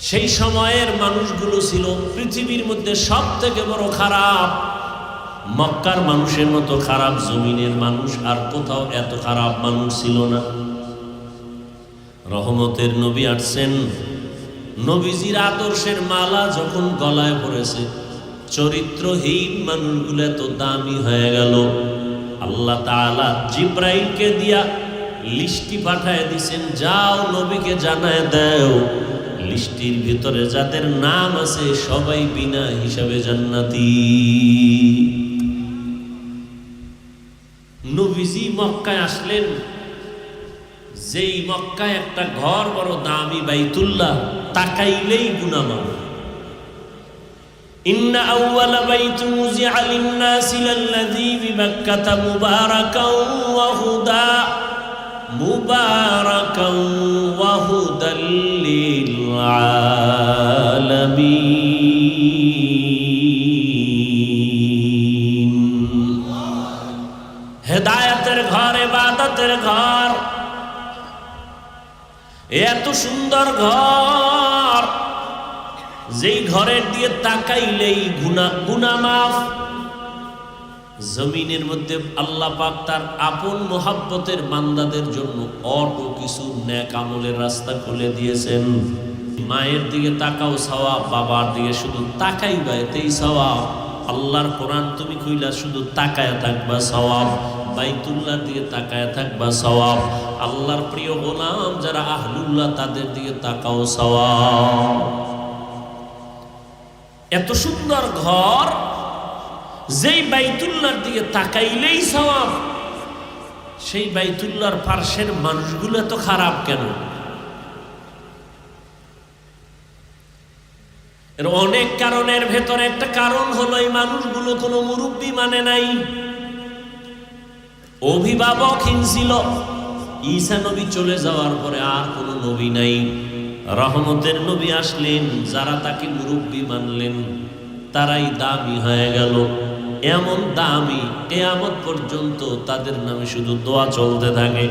সেই সময়ের মানুষগুলো ছিল পৃথিবীর মধ্যে সব থেকে বড় খারাপ। মক্কার মানুষের মতো খারাপ জমিনের মানুষ আর কোথাও এত খারাপ মানুষ ছিল না। রহমতের নবী আসছেন, নবীজির আদর্শের মালা যখন গলায় পড়েছে, চরিত্রহীন মানুষগুলো এত দামি হয়ে গেল। আল্লাহ তাআলা জিব্রাইলকে দিয়া লিস্টি পাঠায় দিছেন, যাও নবীকে জানায় দাও লিস্টির ভিতরে যাদের নাম আছে সবাই বিনা হিসাবে জান্নাতি। নবীজি মক্কায় আসলেন, যেই মক্কায় একটা ঘর বড় দামি বাইতুল্লাহ, তাকাইলেই গুনাহ মাফ। ইন্না আউওয়ালা বাইতুন মুযিআ লিন-নাসি লাল্লাযী বিবাক্কাতা মুবারাকাও ওয়া হুদা মুবারাকাও ওয়া হুদাল লিল আলামিন। হেদায়েতের ঘর, ইবাদতের ঘর, এত সুন্দর ঘর, যেই ঘরের দিয়ে তাকাইলেই গুনাহ মাফ। জমিনের মধ্যে আল্লাহ পাক তার আপন মোহাব্বতের বান্দাদের জন্য অটো কিছু নেক আমলের রাস্তা খুলে দিয়েছেন। মায়ের দিকে তাকাও সওয়াব, বাবার দিকে শুধু তাকাইবা এতেই সওয়াব। আল্লাহর কোরআন তুমি কইলা শুধু তাকায়া থাকবা সওয়াব, বাইতুল্লাহর দিকে তাকায়া থাকবা সওয়াব। আল্লাহর প্রিয় গোলাম যারা আহলুল্লাহ তাদের দিকে তাকাও সওয়াব। এত সুন্দর ঘর, যেই বাইতুল্লাহর দিকে তাকাইলেই সওয়াব, সেই বাইতুল্লাহর পার্শ্বের মানুষগুলো এত খারাপ কেন? এর অনেক কারণের ভেতরে একটা কারণ হলো এই মানুষগুলো কোনো মুরব্বী মানে নাই, অভিভাবকহীন ছিল। ঈসা নবী চলে যাওয়ার পরে আর কোনো নবী নাই। রহমতের নবী আসলেন, যারা তাকে মুরব্বী মানলেন তারাই দামি হয়ে গেল। এমন দামি কিয়ামত পর্যন্ত তাদের নামে শুধু দোয়া চলতে থাকে।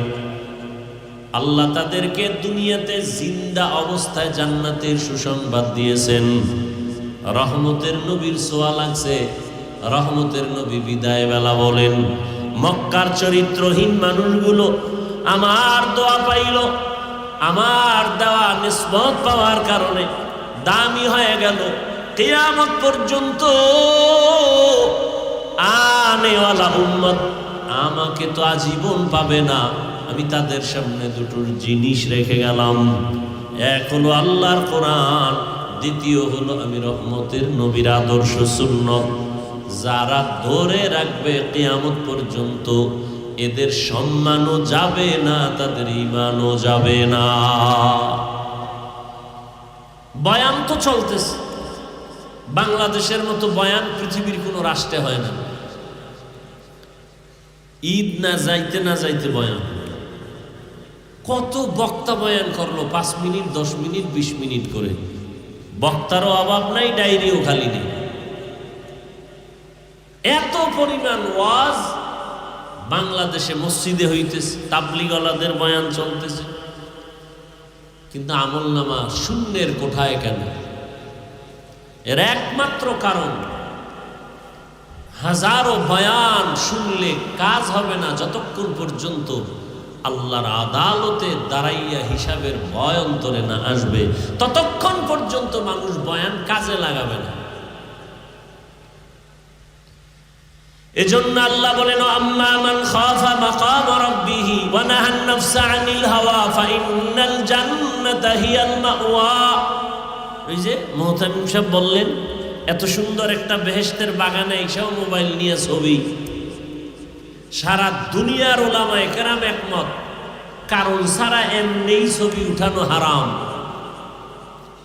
আল্লাহ তাদেরকে দুনিয়াতে জিন্দা অবস্থায় জান্নাতের সুসংবাদ দিয়েছেন। রহমতের নবীর ছোঁয়া লাগছে, রহমতের নবী বিদায় বেলা বলেন, মক্কার চরিত্রহীন মানুষগুলো আমার দোয়া পাইল, আমার দেওয়া নিসবত পাওয়ার কারণে দামি হয়ে গেল। কিয়ামত পর্যন্ত আনেওয়ালা উম্মত আমাকে তো আজীবন পাবে না। আমি তাদের সামনে দুটো জিনিস রেখে গেলাম, এক হলো আল্লাহর কোরআন, দ্বিতীয় হলো আমি রহমতের নবীর আদর্শ সুন্নত। যারা ধরে রাখবে কিয়ামত পর্যন্ত, এদের সম্মানও যাবে না, তাদের ঈমানও যাবে না। বয়ান তো চলতেছে, বাংলাদেশের মতো বয়ান পৃথিবীর কোনো রাষ্ট্রে হয় না। ঈদ না যাইতে না যাইতে বয়ান, কত বক্তা বয়ান করলো, 5 মিনিট 10 মিনিট 20 মিনিট করে। বক্তারও অভাব নাই, ডায়েরিও খালি নেই। এত পরিমাণ ওয়াজ বাংলাদেশে মসজিদে হইতেছে, তাবলিগওয়ালাদের বয়ান চলতেছে, কিন্তু আমলনামা শূন্যের কোঠায় কেন? এর একমাত্র কারণ, হাজারো বয়ান শুনলে কাজ হবে না যতক্ষণ পর্যন্ত আল্লাহর আদালতে দাঁড়াইয়া হিসাবের ভয় অন্তরে না আসবে, ততক্ষণ পর্যন্ত মানুষ বয়ান কাজে লাগাবে না। এজন্য আল্লাহ বলেন, আম্মা মান খাফা মাকাম রাব্বিহি ওয়া নাহান নাফসা আনিল হাওয়া ফাইন্নাল জান্নাতা হিয়াল মাওয়া। এই যে মুহতামিম সাহেব বললেন, এত সুন্দর একটা বেহেশতের বাগানে এসেও মোবাইল নিয়ে ছবি। সারা দুনিয়ার উলামায়ে কেরাম একমত, কারণ ছাড়া এমনিই ছবি উঠানো হারাম।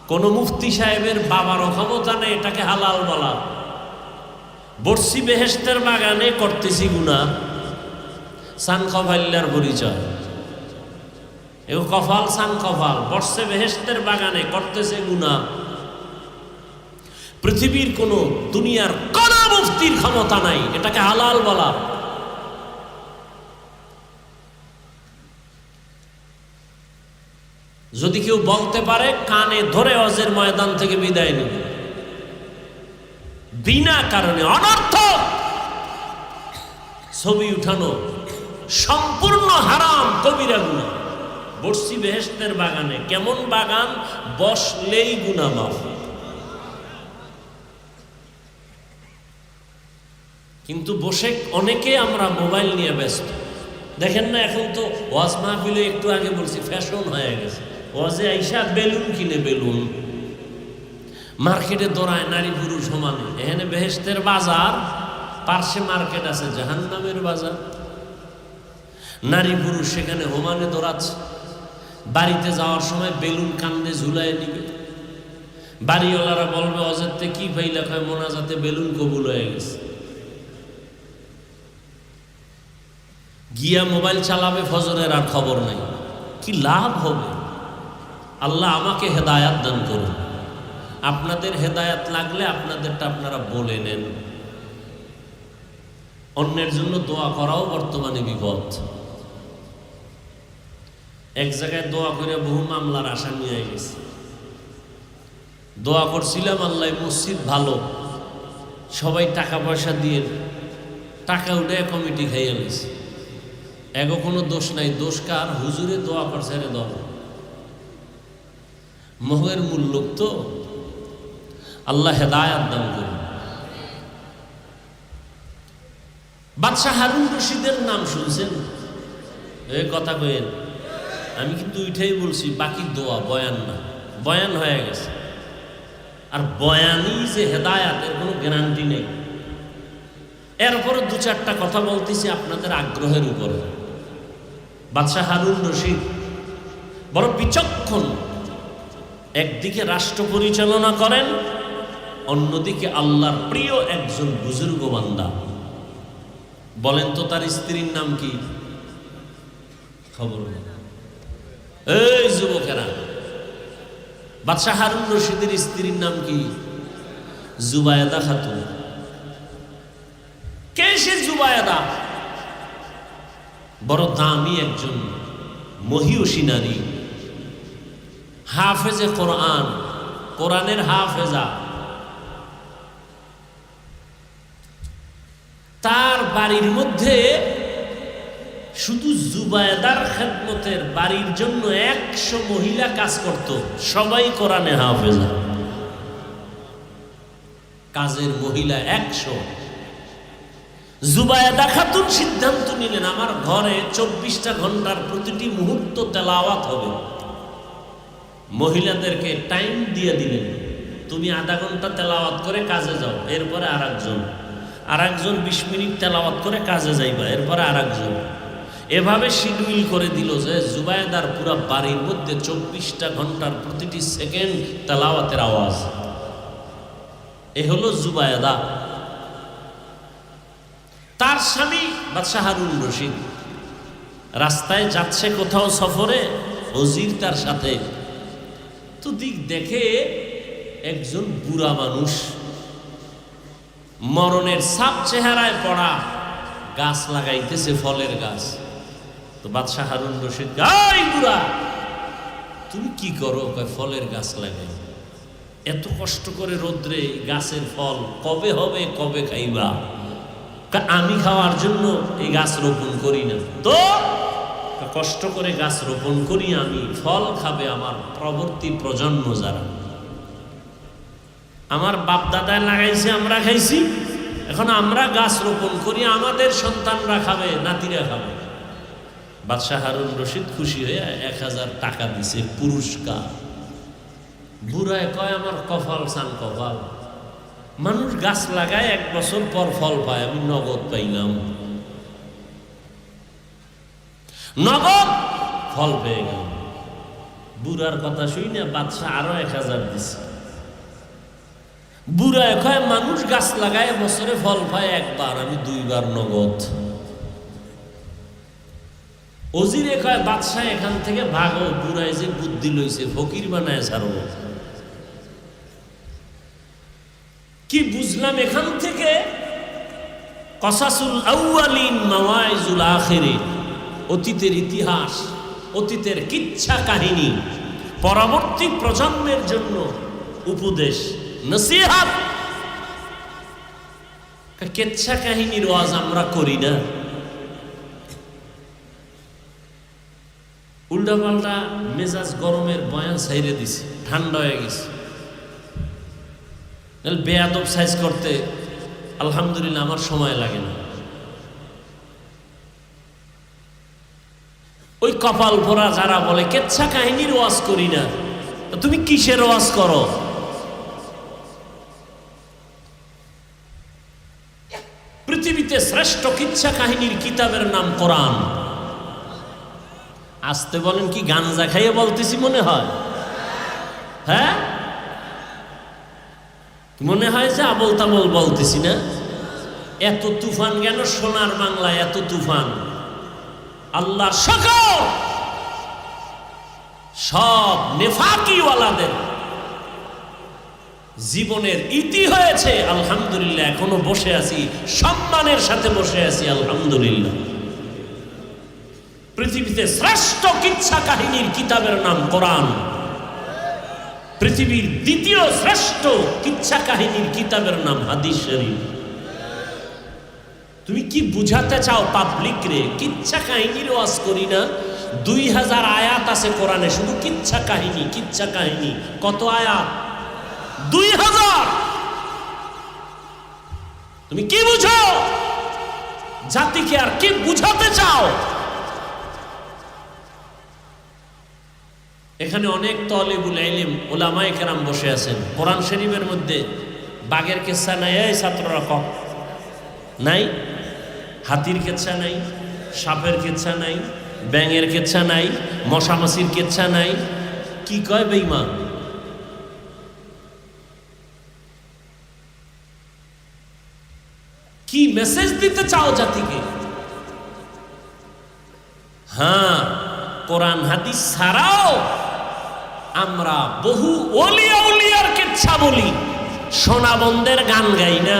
কোন মুফতি সাহেবের বাবারও ক্ষমতা নেই এটাকে হালাল বলা। বর্ষি বেহেশতের বাগানে করতেছি গুনাহ, সান কফাইল্লার পরিচয়। এ কফাল সান কফাল, বর্ষে বেহেশতের বাগানে করতেছে গুনাহ। পৃথিবীর কোন দুনিয়ার কোন মুফতির ক্ষমতা নাই এটাকে হালাল বলা। যদি কেউ বলতে পারে, কানে ধরে হজের ময়দান থেকে বিদায় নেবে। বিনা কারণে অনর্থক ছবি উঠানো সম্পূর্ণ হারাম, কবিরা গুনাহ। বসছি বেহেশতের বাগানে। কেমন বাগান? বসলেই গুনাহ মাফ। কিন্তু বসে অনেকে আমরা মোবাইল নিয়ে ব্যস্ত। দেখেন না, এখন তো ওয়াজ মাহফিলে একটু আগে বলছি ফ্যাশন হয়ে গেছে। ওয়াজে আইসা বেলুন কিনে, বেলুন মার্কেটে দৌড়ায় নারী পুরুষ সমানে। এখানে বেহেশতের বাজার, পার্শ্বে মার্কেট আছে জাহান্নামের বাজার। নারী পুরুষ সেখানে হোমানে দৌড়াচ্ছে। বাড়িতে যাওয়ার সময় বেলুন কান্দে ঝুলাই নিবে। বাড়িওয়ালারা বলবে অজেরতে কি পাইলা? কয় মোনাজাতে বেলুন কবুল হয়ে গেছে। গিয়া মোবাইল চালাবে ফজরের, আর খবর নাই। কি লাভ হবে? আল্লাহ আমাকে হেদায়াত দান করুন। আপনাদের হেদায়াত লাগলে আপনাদেরটা আপনারা বলে নেন। অন্যের জন্য দোয়া করাও বর্তমানে বিপদ। এক জায়গায় দোয়া করে বহু মামলার আসামি হয়ে গেছে। দোয়া করছিলাম আল্লাহ মসজিদ ভালো, সবাই টাকা পয়সা দিয়ে টাকা উঠে কমিটি খাইয়ে গেছে। এগো কোনো দোষ নাই, দোষ কার? হুজুরে দোয়া করছে রে দল। মোহের মূল লোক তো। আল্লাহ হেদায়াত দান করুন। বাদশাহ হারুন রশিদের নাম শুনছেন? এই কথা কইেন। আমি কিন্তু ওইটাই বলছি, বাকি দোয়া, বয়ান না। বয়ান হয়ে গেছে। আর বয়ানই যে হেদায়াতের কোনো গ্যারান্টি নেই। এরপরে দু চারটা কথা বলতেছি আপনাদের আগ্রহের উপরে। বাদশাহ হারুন রশিদ বড় বিচক্ষণ। একদিকে রাষ্ট্র পরিচালনা করেন, অন্যদিকে আল্লাহর প্রিয় একজন বুজুর্গ বান্দা। বলেন তো তার স্ত্রীর নাম কি? খবর নেই। এই যুবকেরা, বাদশাহ হারুন রশিদের স্ত্রীর নাম কি? জুবায়েদা খাতুন। কে সে জুবায়েদা? বড় দামি একজন মহিয়সী নারী, হাফেজে কোরআন, কোরআনের হাফেজা। তার বাড়ির মধ্যে শুধু জুবায়েদার খেদমতের বাড়ির জন্য 100 মহিলা কাজ করত। সবাই কোরআনে হাফেজা, কাজের মহিলা 100। জুবায়েদা খাতুন সিদ্ধান্ত নিলেন, আমার ঘরে 24টা ঘন্টার প্রতিটি মুহূর্ত তেলাওয়াত হবে। মহিলাদেরকে টাইম দিয়ে দিলেন, তুমি আধা ঘন্টা তেলাওয়াত করে কাজে যাও, এরপরে আরেকজন 20 মিনিট তেলাওয়াত করে কাজে যাইবা, এরপরে আরেকজন। এভাবে শিডিউল করে দিল যে জুবায়েদার পুরো বাড়ির মধ্যে 24টা ঘন্টার প্রতিটি সেকেন্ড তেলাওয়াতের আওয়াজ। এ হলো জুবায়েদা। তার স্বামী বাদশাহ হারুন রশিদ রাস্তায় যাচ্ছে কোথাও সফরে, ওজির তার সাথে। তো দিক দেখে একজন বুড়া মানুষ, মরণের ছাপ চেহারায় পড়া, গাছ লাগাইতেছে, ফলের গাছ। তো বাদশাহ হারুন রশিদ, এই বুড়া তুমি কি করো? ফলের গাছ লাগাই। এত কষ্ট করে রোদ্রে গাছের ফল কবে হবে, কবে খাইবা? আমি খাওয়ার জন্য এই গাছ রোপণ করি না তো, কষ্ট করে গাছ রোপণ করি আমি, ফল খাবে আমার পরবর্তী প্রজন্ম যারা। আমার বাপ দাদায় লাগাইছে, আমরা খাইছি, এখন আমরা গাছ রোপণ করি, আমাদের সন্তানরা খাবে, নাতিরা খাবে। বাদশাহ হারুন রশিদ খুশি হয়ে 1000 টাকা দিছে পুরস্কার। বুড়ায় কয়, আমার কপাল সান কপাল, মানুষ গাছ লাগায় 1 বছর পর ফল পায়, আমি নগদ পাইলাম। নগদ ফল পেয়ে গেল। বুড়ার কথা শুই না, বাদশাহ আরো 1000 দিছে। বুড়ায় কয়, মানুষ গাছ লাগায় বছরে ফল পায় একবার, আমি 2 বার নগদ। ওজিরে কয়, বাদশাহ এখান থেকে ভাগো, বুড়ায় যে বুদ্ধি লইছে, ফকির বানায় ছাড়ব। কি বুঝলাম এখান থেকে? কসাসুল আউয়ালিন মাওয়াইজুল আখিরিন, অতীতের ইতিহাস, অতীতের কিচ্ছা কাহিনী, পরবর্তী প্রজন্মের জন্য উপদেশ, নসিহত। কিচ্ছা কাহিনীর ওয়াজ আমরা করি না। উল্টা পাল্টা মেজাজ গরমের বয়ান সাইরে দিছে, ঠান্ডা হয়ে গেছে। বেয়াদব সাইজ করতে আলহামদুলিল্লাহ আমার সময় লাগে না। ওই কপাল ভরা যারা বলে কেচ্ছা কাহিনীর ওয়াজ করি না, তুমি কিসের ওয়াজ করো? পৃথিবীতে শ্রেষ্ঠ কিচ্ছা কাহিনীর কিতাবের নাম কোরআন। আসতে বলেন, কি গাঞ্জা খাইয়ে বলতেছি মনে হয়? হ্যাঁ, মনে হয় যে আবল তাবল বলতেছি না? এত তুফান কেন সোনার বাংলায়? এত তুফান আল্লাহর সকল সব নেফাকিওয়ালাদের জীবনের ইতি হয়েছে। আলহামদুলিল্লাহ এখনো বসে আছি, সম্মানের সাথে বসে আছি আলহামদুলিল্লাহ। পৃথিবীতে শ্রেষ্ঠ কিচ্ছা কাহিনীর কিতাবের নাম কোরআন। পৃথিবীর দ্বিতীয় শ্রেষ্ঠ কিচ্ছা কাহিনীর কিতাবের নাম হাদিস শরীফ। তুমি কি বুঝাতে চাও পাবলিক রে? কিচ্ছা কাহিনীর ওয়াজ করি না? 2000 আয়াত আছে কোরআনে, শুধু কিচ্ছা কাহিনী। কিচ্ছা কাহিনী কত আয়াত? 2000। তুমি কি বুঝো? জাতিকে আর কি বুঝাতে চাও? এখানে অনেক তালিবুল ইলম উলামায়ে কেরাম বসে আছেন। কোরআন শরীফের মধ্যে বাঘের কিচ্ছা নাই? এই ছাত্ররা কম নাই? হাতির কিচ্ছা নাই, সাপের কিচ্ছা নাই, ব্যাঙের কিচ্ছা নাই, মশামাছির কিচ্ছা নাই? কি কয় বেঈমান? কি মেসেজ দিতে চাও জাতিকে? হ্যাঁ, কোরআন হাদিস ছাড়াও আমরা বহু ওলিয়া উলিয়ার কিচ্ছা বলি, সোনাবন্দের গান গাই না।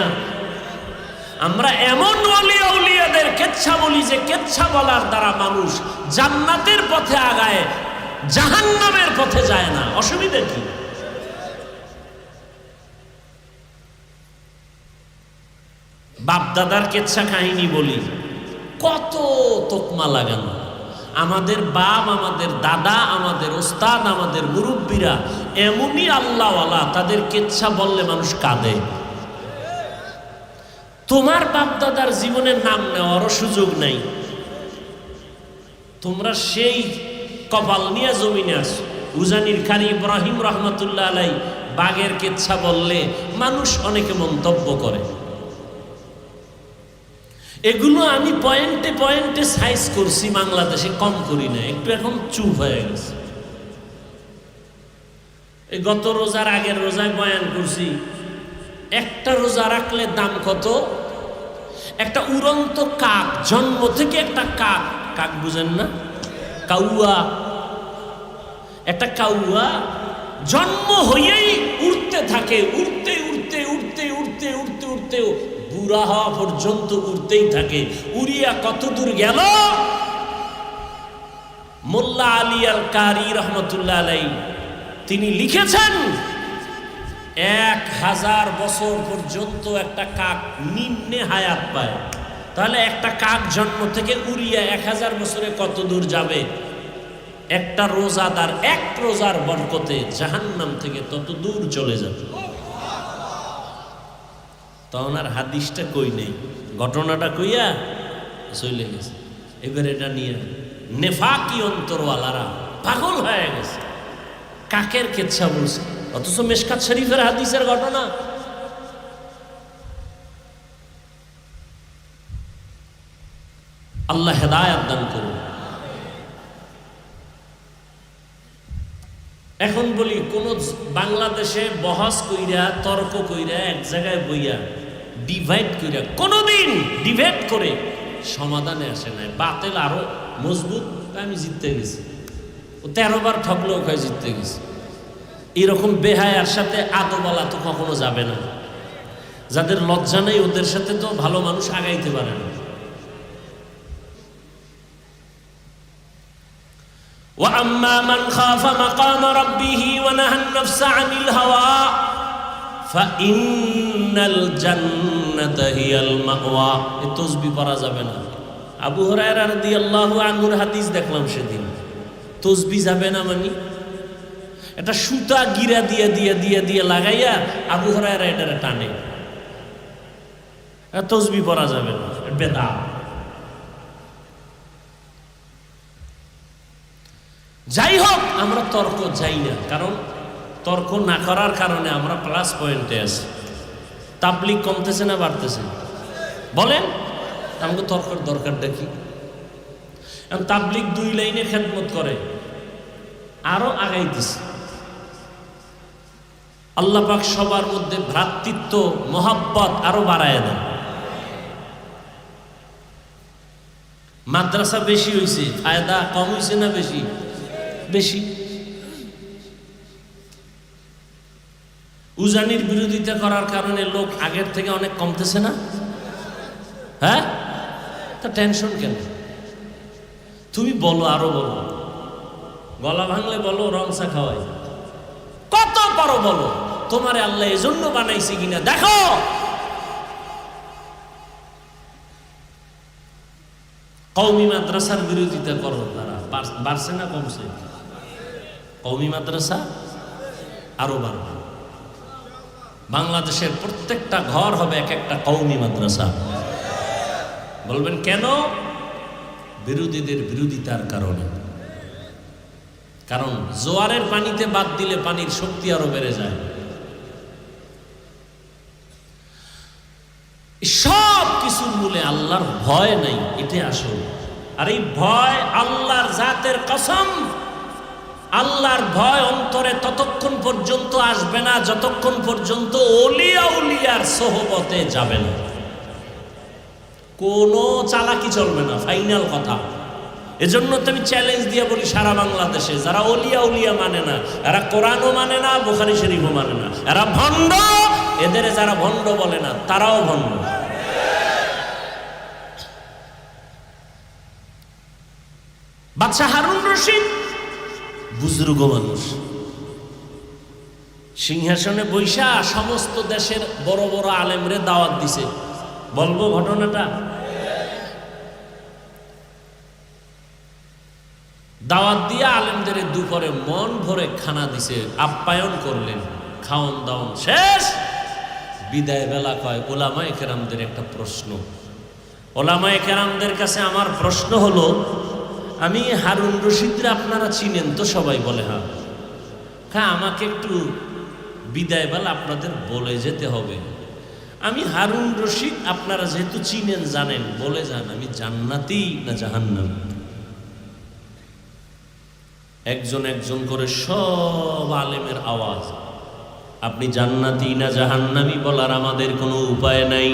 আমরা এমন ওলিয়া উলিয়াদের কিচ্ছা বলি যে কিচ্ছা বলার দ্বারা মানুষ জান্নাতের পথে আগায়, জাহান্নামের পথে যায় না। অসুবিধা কি? বাপ দাদার কিচ্ছা কাহিনী বলি, কত তোকমা লাগানো। আমাদের বাপ, আমাদের দাদা, আমাদের ওস্তাদ, আমাদের মুরব্বীরা এমনই আল্লাহওয়ালা, তাদের কিচ্ছা বললে মানুষ কাঁদে। তোমার বাপ দাদার জীবনের নাম নেওয়ারও সুযোগ নাই। তোমরা সেই কপাল নিয়ে জমিনে আসো। উজানির কারি ইব্রাহিম রহমতুল্লাহ আলাই বাঘের কিচ্ছা বললে মানুষ অনেকে মন্তব্য করে। এগুলো আমি পয়েন্টে পয়েন্টে সাইজ করছি, বাংলাদেশে কম করি না, একটু এখন চুপ হয়ে গেছে। এই গত রোজার আগের রোজায় বয়ান করছি, একটা রোজা রাখলে দাম কত? একটা উড়ন্ত কাক, জন্ম থেকে একটা কাক, কাক বুঝেন না? কাউয়া, একটা কাউয়া জন্ম হয়েই উড়তে থাকে, উড়তে উড়তে উড়তে উড়তে উড়তে উড়তে বুড়া হওয়া পর্যন্ত উড়তেই থাকে। উড়িয়া কত দূর গেল? মোল্লা আলী আল কারি রহমতুল্লাহ আলাই তিনি লিখেছেন 1000 বছর পর্যন্ত একটা কাক নিম্নে হায়াত পায়। তাহলে একটা কাক জন্ম থেকে উড়িয়া 1000 বছরে কত দূর যাবে? একটা রোজাদার এক রোজার বরকতে জাহান্নাম থেকে তত দূর চলে যাবে। তখন আর হাদিসটা কই নেই, ঘটনাটা কইয়া চলে গেছে। এবার এটা নিয়ে নেফাকি অন্তরওয়ালারা পাগল হয়ে গেছে, কাকের কিচ্ছা বলছে, অথচ মিশকাত শরীফের হাদিসের ঘটনা। আল্লাহ হেদায়েত দান করুন। এখন বলি, কোন বাংলাদেশে বহস কইরা, তর্ক কইরা, এক জায়গায় বইয়া ডিভাইড কইরা কোনদিন ডিবেট করে সমাধানে আসে নাই। বাতিল আরো মজবুত, আমি জিততে গেছি। ও 13 বার ঠকলেও কয় জিততে গেছি। এরকম বেহায়ার সাথে আদবালা তো কখনো যাবে না। যাদের লজ্জা নেই ওদের সাথে তো ভালো মানুষ আগাইতে পারে না। وَأَمَّا مَنْ خَافَ مَقَامَ رَبِّهِ وَنَهَى النَّفْسَ عَنِ الْهَوَى فَإِنَّ الْجَنَّةَ هِيَ الْمَأْوَى। এই তাসবিহ পড়া যাবে না। আবু হুরায়রা রাদিয়াল্লাহু আনহুর হাদিস দেখলাম সেদিন, তসবি যাবে না মানে একটা সুতা গিরা দিয়ে দিয়ে দিয়ে দিয়ে লাগাইয়া আবু হুরায়রা এটারে টানে, তসবি পরা যাবে না, বেদা। যাই হোক, আমরা তর্ক যাই না, কারণ তর্ক না করার কারণে আমরা প্লাস পয়েন্টে আছি। তাবলীগ কমতেছে না বাড়তেছে বলেন? আমাকে তর্কের দরকারটা কি? তাবলীগ 2 লাইনে খেদমত করে, আরো আগাইতেছে। আল্লাহ পাক সবার মধ্যে ভ্রাতৃত্ব মহব্বত আরো বাড়ায় দেন। মাদ্রাসা বেশি হয়েছে, ফায়দা কম হয়েছে না বেশি? বেশি। উজানির বিরোধিতা করার কারণে লোক আগের থেকে অনেক কমতেছে না? হ্যাঁ, তা টেনশন কেন? তুমি বলো, আরো বলো, গলা ভাঙলে বলো, রংসা খাওয়াই, কত পারো বলো। তোমারে আল্লাহ এজন্য বানাইছে কিনা দেখো। কওমি মাদ্রাসার বিরোধিতা করো, তারা বাড়ছে না কমছে? কওমি মাদ্রাসা আরো বাড়বে। বাংলাদেশের প্রত্যেকটা ঘর হবে এক একটা কওমি মাদ্রাসা। বলবেন কেন? বিরোধীদের বিরোধিতার কারণে। কারণ জোয়ারের পানিতে বাদ দিলে পানির শক্তি আরো বেড়ে যায়। সব কিছুর মূলে আল্লাহর ভয় নাই, এটাই আসল। আর এই ভয় আল্লাহর জাতের কসম, আল্লাহর ভয় অন্তরে ততক্ষণ পর্যন্ত আসবে না যতক্ষণ পর্যন্ত ওলিয়া উলিয়ার সোহবতে যাবে না। কোনো চালাকি চলবে না, ফাইনাল কথা। এজন্য তো আমি চ্যালেঞ্জ দিয়ে বলি, সারা বাংলাদেশে যারা ওলিয়া উলিয়া মানে না, এরা কোরআনও মানে না, বুখারী শরীফও মানে না, এরা ভণ্ড। এদের যারা ভণ্ড বলে না, তারাও ভণ্ড। বাদশাহ হারুন রশিদ বুজুর্গ মানুষ, সিংহাসনে বৈশা সমস্ত দেশের বড় বড় আলেমরে দাওয়াত দিছে। বলবো ঘটনাটা? দাওয়াত দিয়ে আলেমদের দুপুরে মন ভরে খানা দিছে, আপ্যায়ন করলেন, খাওন দাওন শেষ। বিদায় বেলা কয়, ওলামায়ে কেরামদের একটা প্রশ্ন। ওলামায়ে কেরামদের কাছে আমার প্রশ্ন হলো, আমি হারুন রশিদরা আপনারা চিনেন তো? সবাই বলে হ্যাঁ। আমাকে একটু বিদায় বেলা আপনাদের বলে যেতে হবে। আমি হারুন রশিদ, আপনারা যেহেতু চিনেন জানেন, বলে যান আমি জান্নাতি না জাহান্নামী। একজন একজন করে সব আলেমের আওয়াজ, আপনি জান্নাতি না জাহান্নামী বলার আমাদের কোনো উপায় নাই।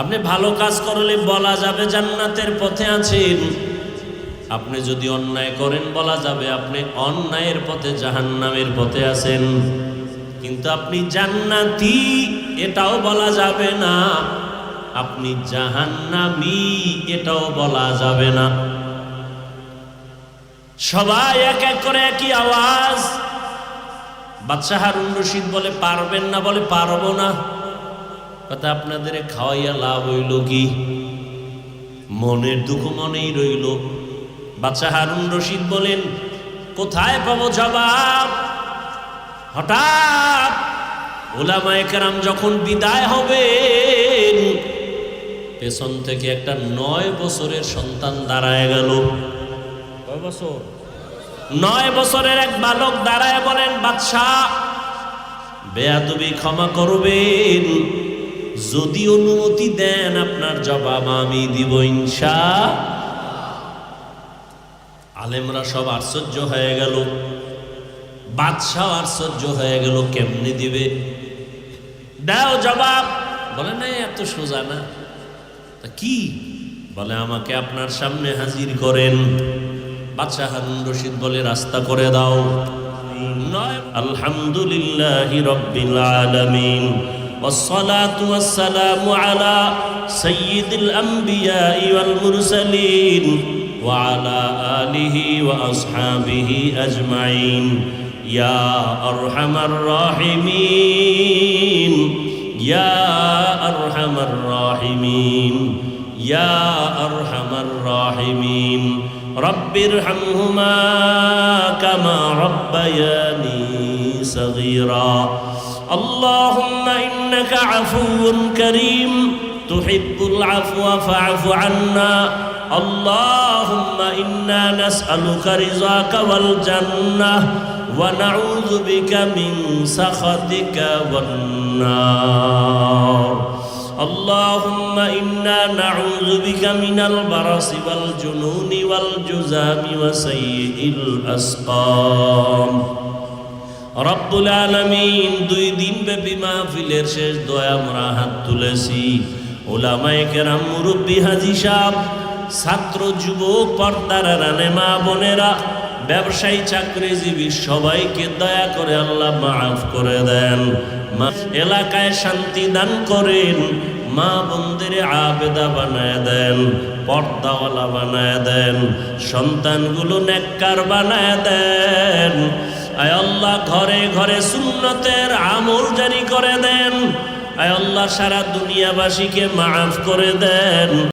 আপনি ভালো কাজ করলে বলা যাবে জান্নাতের পথে আছেন, আপনি যদি অন্যায় করেন বলা যাবে আপনি অন্যায়ের পথে জাহান্নামের পথে আছেন। কিন্তু আপনি জান্নাতি এটাও বলা যাবে না, আপনি জাহান্নামী এটাও বলা যাবে না। সবাই এক এক করে একই আওয়াজ। বাদশাহ হারুন রশিদ বলে পারবেন না, বলে পারবো না। কথা আপনাদের খাওয়াইয়া লাভ হইল কি? মনের দুঃখ মনেই রইল। বাদশাহ হারুন রশিদ বলেন কোথায় পাবো জবাব? হঠাৎ উলামায়ে কেরাম যখন বিদায় হবেন, পেছন থেকে একটা 9 বছরের সন্তান দাঁড়ায় গেল। কয় বছর? 9 বছরের এক বালক দাঁড়ায় বলেন, বাদশাহ বেয়াদবি ক্ষমা করবেন, যদি অনুমতি দেন আপনার জবাব আমি দিব ইনশাআল্লাহ। আলেমরা সব আশ্চর্য হয়ে গেল, বাদশাহ আশ্চর্য হয়ে গেল, কেমনি দিবে? দাও জবাব। বলে না এত সোজা না। তা কি? বলে আমাকে আপনার সামনে হাজির করেন। বাদশাহ হারুন রশিদ বলে রাস্তা করে দাও। আলহামদুলিল্লাহি রাব্বিল আলামিন والصلاة والسلام على سيد الأنبياء والمرسلين وعلى آله وأصحابه أجمعين يا أرحم الراحمين يا أرحم الراحمين يا أرحم الراحمين রব্বিরহামহুমা কামা রব্বায়ানি সগীরা আল্লাহুম্মা ইন্নাকা আফুউন কারীম তুহিব্বুল আফওয়া ফা'ফু আন্না اللهم إنا نسألك رضاك والجنة ونعوذ بك من سخطك والنار اللهم إنا نعوذ بك من البرص والجنون والجذام وسيء الأسقام রব্বুল আলামিন 2 দিন ব্যাপী মাহফিলের শেষ দোয়া আমরা হাত তুলেছি উলামায়ে কেরাম মুরব্বি হাজী সাহেব ছাত্র যুবক পর্দার আড়ালে মা বোনেরা ব্যবসায়ী চাকরিজীবী সবাইকে দয়া করে আল্লাহ মাফ করে দেন এলাকায় শান্তি দান করেন মা বোনদের আবেদা বানায় দেন পর্দাওয়ালা বানায় দেন সন্তানগুলো নেককার বানায় দেন আয় আল্লাহ ঘরে ঘরে সুন্নতের আমল জারি করে দেন আয় আল্লাহ সারা দুনিয়াবাসীকে মাফ করে দেন।